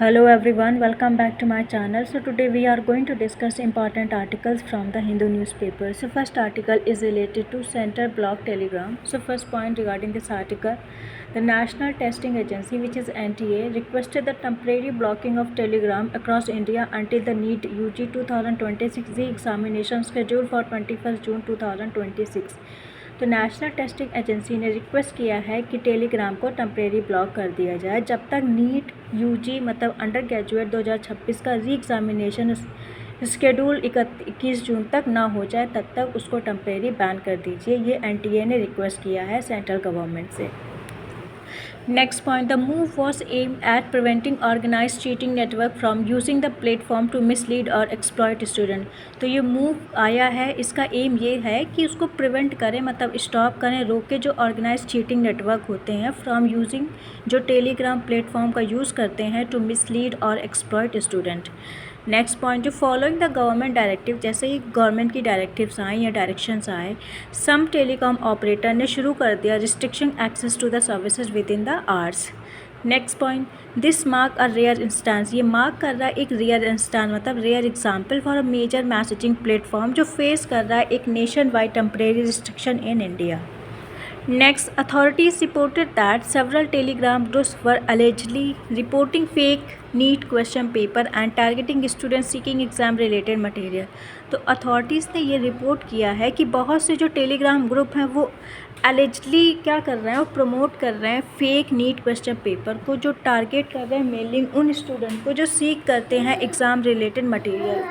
Hello everyone, welcome back to my channel. So today we are going to discuss important articles from the Hindu newspaper. So first article is related to Center Block Telegram. So first point regarding this article, the National Testing Agency, which is NTA, requested the temporary blocking of Telegram across India until the NEET UG 2026 examination scheduled for 21st June 2026. तो national testing agency ने request किया है कि Telegram को temporary block कर दिया जाए जब तक नीट यूजी मतलब अंडर ग्रेजुएट 2026 का री एग्ज़ामिनेशन स्केड्यूल 21 जून तक ना हो जाए तब तक उसको टेम्परेरी बैन कर दीजिए। ये एनटीए ने रिक्वेस्ट किया है सेंट्रल गवर्नमेंट से। Next point, the move was aimed at preventing organized cheating network from using the platform to mislead or exploit student. तो ये मूव आया है, इसका एम ये है कि उसको प्रिवेंट करें, मतलब स्टॉप करें, रोके जो ऑर्गेनाइज चीटिंग नेटवर्क होते हैं फ्रॉम यूजिंग, जो टेलीग्राम प्लेटफॉर्म का यूज़ करते हैं टू मिसलीड और एक्सप्लॉइट स्टूडेंट। नेक्स्ट पॉइंट, जो फॉलोइंग द गवर्नमेंट डायरेक्टिव, जैसे ही गवर्नमेंट की डायरेक्टिव्स आए या डायरेक्शंस आए, सम टेलीकॉम ऑपरेटर ने शुरू कर दिया restriction access to the services within the hours. Next point, this mark a rare instance, ये मार्क कर रहा है एक रेयर इंस्टेंस मतलब rare example for a major messaging platform जो फेस कर रहा है एक nationwide temporary restriction in India. Next, authorities reported that several Telegram groups were allegedly reporting fake NEET question paper and targeting students seeking exam related material. तो authorities ने ये report किया है कि बहुत से जो टेलीग्राम ग्रुप हैं वो एलिजली क्या कर रहे हैं, वो प्रमोट कर रहे हैं फेक नीट क्वेश्चन पेपर को, जो टारगेट कर रहे हैं मेलिंग उन स्टूडेंट को जो सीख करते हैं एग्ज़ाम रिलेटेड मटेरियल।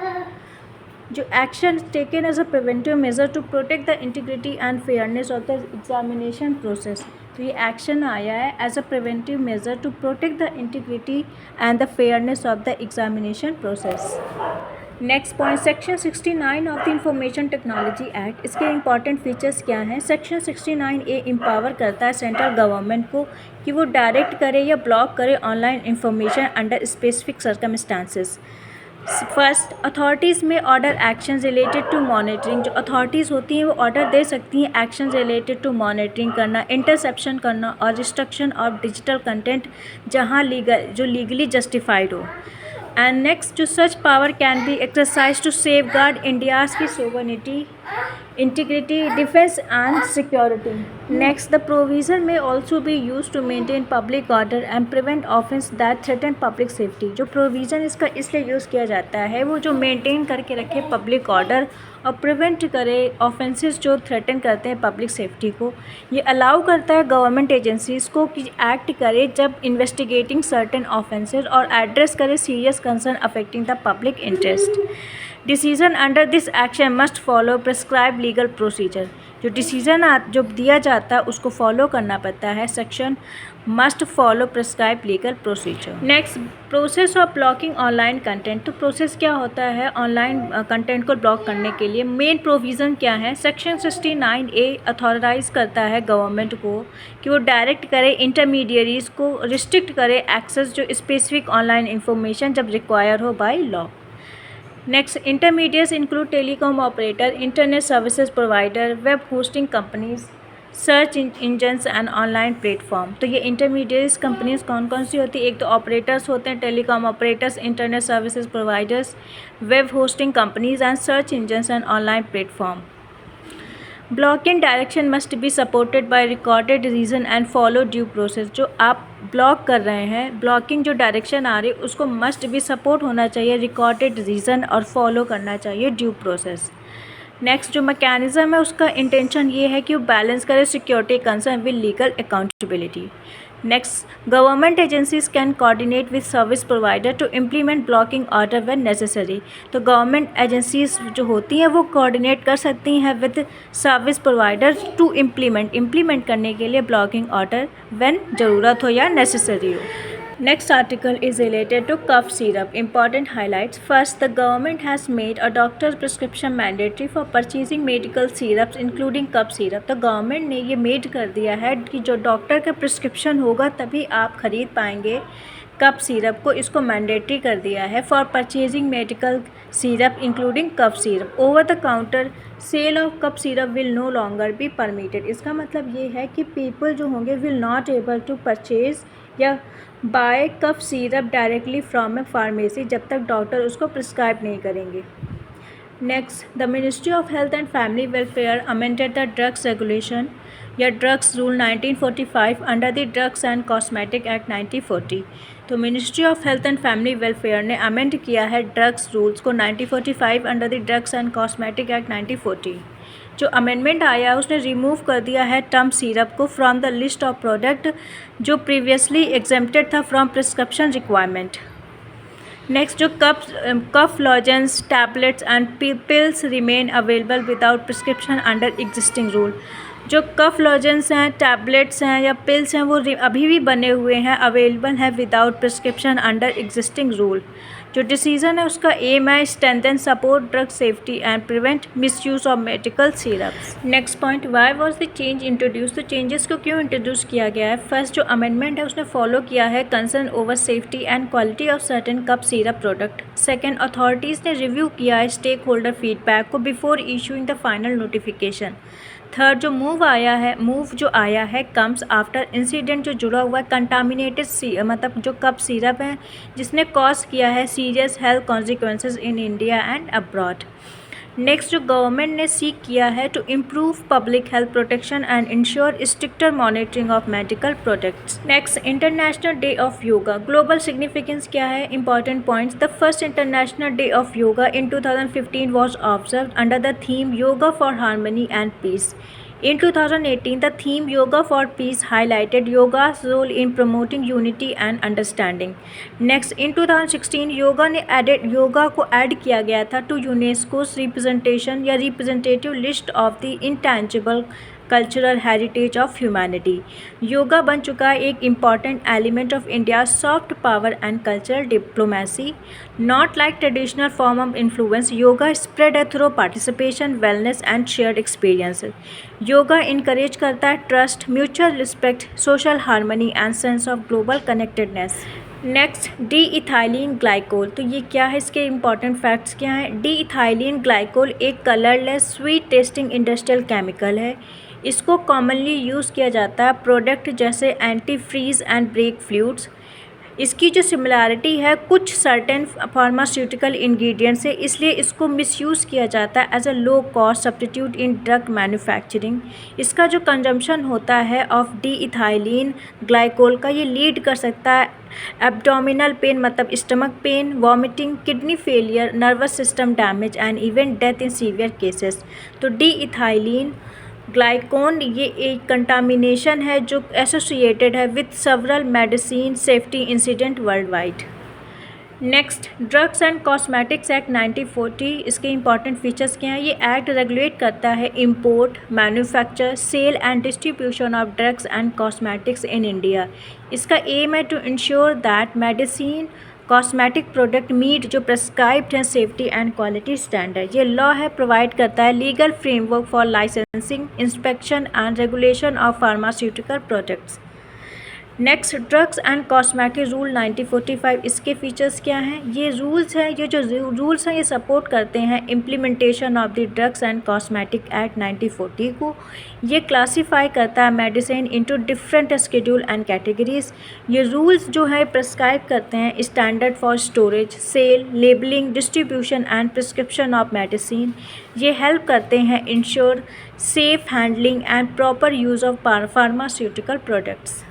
जो action taken as a preventive measure to protect the integrity and fairness of the examination process. तो ये एक्शन आया है as a preventive measure to protect the integrity and the fairness of the examination process. Next point, section 69 of the information technology act, इसके important features क्या हैं। Section 69A empower करता है central government को कि वो डायरेक्ट करे या ब्लॉक करे online information under specific circumstances. First, authorities may order action related to monitoring, जो अथॉरिटीज़ होती हैं वो ऑर्डर दे सकती हैं एक्शन रिलेटेड टू मॉनिटरिंग करना, इंटरसेप्शन करना और रिस्ट्रिक्शन ऑफ डिजिटल कंटेंट जहां लीगली जस्टिफाइड हो। एंड नेक्स्ट, जो such power can be exercise to safeguard India's की sovereignty, integrity, defence and security. Next, the provision may also be use to maintain public order and prevent offence that threaten public safety. जो provision इसका इसलिए use किया जाता है वो जो maintain करके रखे पब्लिक ऑर्डर और प्रिवेंट करे ऑफेंसेस जो थ्रेटन करते हैं पब्लिक सेफ्टी को। ये अलाउ करता है गवर्नमेंट एजेंसीज़ को कि एक्ट करे जब इन्वेस्टिगेटिंग सर्टेन ऑफेंसेस और एड्रेस करे serious concern affecting the public interest. Decision under this action must follow prescribe legal procedure. जो डिसीजन जो दिया जाता है उसको फॉलो करना पड़ता है, section must follow prescribe legal procedure. Next, process of blocking online content. तो प्रोसेस क्या होता है ऑनलाइन कंटेंट को ब्लॉक करने के लिए। मेन प्रोविज़न क्या है, सेक्शन 69A अथॉराइज़ करता है गवर्नमेंट को कि वो डायरेक्ट करे इंटरमीडियरीज़ को, रिस्ट्रिक्ट करे एक्सेस जो स्पेसिफिक ऑनलाइन इंफॉर्मेशन जब रिक्वायर हो by law. Next, intermediates include telecom operator, internet services provider, web hosting companies, search engines and online platform. तो ये इंटरमीडिएट्स कंपनीज कौन कौन सी होती है, एक तो ऑपरेटर्स होते हैं telecom operators, internet services providers, web hosting companies and search engines and online platform. Blocking direction must be supported by recorded reason and follow due process. जो आप ब्लॉक कर रहे हैं, ब्लॉकिंग जो डायरेक्शन आ रही है उसको मस्ट बी सपोर्ट होना चाहिए रिकॉर्डेड रीज़न और फॉलो करना चाहिए ड्यू प्रोसेस। नेक्स्ट, जो मैकेनिज़्म है उसका इंटेंशन ये है कि वो बैलेंस करे security concern with legal accountability. Next, government agencies can coordinate with service provider to implement blocking order when necessary. तो गवर्नमेंट एजेंसीज जो होती हैं वो कोऑर्डिनेट कर सकती हैं with service provider to implement करने के लिए ब्लॉकिंग ऑर्डर व्हेन ज़रूरत हो या नेसेसरी हो। Next article is related to cough syrup. Important highlights. First, the government has made a doctor's prescription mandatory for purchasing medical syrups including cough syrup. तो government ने ये मेड कर दिया है कि जो डॉक्टर का प्रिस्क्रिप्शन होगा तभी आप ख़रीद पाएंगे कफ सिरप को, इसको मैंडेटरी कर दिया है for purchasing medical syrup including cough syrup. Over the counter sale of cough syrup will no longer be permitted. इसका मतलब ये है कि पीपल जो होंगे will not able to purchase या buy cough syrup directly from a pharmacy जब तक डॉक्टर उसको प्रिस्क्राइब नहीं करेंगे। Next, the ministry of health and family welfare amended the drugs regulation या drugs rule 1945 under the drugs and cosmetic act 1940। तो ministry of health and family welfare ने amend किया है ड्रग्स रूल्स को 1945 under the drugs and cosmetic act 1940। जो amendment आया उसने remove कर दिया है टर्म सिरप को from the list of product जो प्रीवियसली एग्जेम्प्टेड था फ्रॉम प्रिस्क्रिप्शन रिक्वायरमेंट। नेक्स्ट, जो cough lozenges tablets and pills remain available without prescription under existing rule. जो कफ लॉजेंस हैं, टैबलेट्स हैं या पिल्स हैं वो अभी भी बने हुए हैं, अवेलेबल हैं without prescription under existing rule. जो डिसीजन है उसका एम है strengthen support drug safety and prevent misuse of medical syrups. Next point, why was the change introduce. तो चेंजेस को क्यों इंट्रोड्यूस किया गया है? फर्स्ट, जो अमेंडमेंट है उसने फॉलो किया है concern over safety and quality of certain cup syrup product. Second, authorities ने रिव्यू किया है स्टेक होल्डर फीडबैक को before issuing the final notification. Third, जो मूव आया है कम्स आफ्टर इंसिडेंट जो जुड़ा हुआ है कंटामिनेटेड मतलब जो कप सिरप है जिसने कॉज किया है serious health consequences in India and abroad. Next, जो गवर्नमेंट ने सीक किया है to improve public health protection and ensure stricter monitoring of medical products. Next, international day of yoga. Global significance क्या है? Important points. The first international day of yoga in 2015 was observe under the theme yoga for harmony and peace. In 2018, the theme Yoga for Peace highlighted yoga's role in promoting unity and understanding. Next, in 2016, yoga को add किया गया था to UNESCO's representation या representative list of the intangible cultural heritage of humanity. Yoga बन चुका है एक important element of India soft power and cultural diplomacy. Not like traditional form of influence, yoga spread है through participation, wellness and shared experience. Yoga encourage करता है trust, mutual respect, social harmony and sense of global connectedness. Next, diethylene glycol. तो ये क्या है, इसके important facts क्या हैं? डी इथाइलिन ग्लाइकोल एक colourless sweet tasting industrial chemical है। इसको कॉमनली यूज़ किया जाता है प्रोडक्ट जैसे antifreeze and brake fluids. इसकी जो सिमिलैरिटी है कुछ सर्टेन फार्मास्यूटिकल इंग्रेडिएंट्स से, इसलिए इसको मिसयूज़ किया जाता है as a low cost substitute in drug manufacturing. इसका जो कंजम्पशन होता है ऑफ डी इथाइलिन ग्लाइकोल का ये लीड कर सकता है एब्डोमिनल पेन मतलब stomach pain, vomiting, kidney failure, nervous system damage and even death in severe cases. तो डी इथाइलिन ग्लाइकोन ये एक कंटामिनेशन है जो एसोसिएटेड है with several medicine safety incident world wide. Next, drugs and cosmetics act 1940। इसके important features क्या हैं? ये एक्ट रेगुलेट करता है import, manufacture, sale and distribution of drugs and cosmetics in India. इसका एम है to ensure that medicine cosmetic product meet जो prescribed हैं सेफ्टी एंड क्वालिटी स्टैंडर्ड। ये लॉ है प्रोवाइड करता है legal framework for licensing, inspection and regulation of pharmaceutical products. Next, drugs and cosmetic rule 1945। इसके features क्या हैं? ये रूल्स हैं, ये जो रूल्स हैं ये सपोर्ट करते हैं implementation of the drugs and cosmetic act 1940 को। ये क्लासीफाई करता है medicine into different schedule and categories. ये रूल्स जो है प्रिस्क्राइब करते हैं standard for storage, sale, labelling, distribution and prescription of medicine. ये हेल्प करते हैं ensure safe handling and proper use of pharmaceutical products.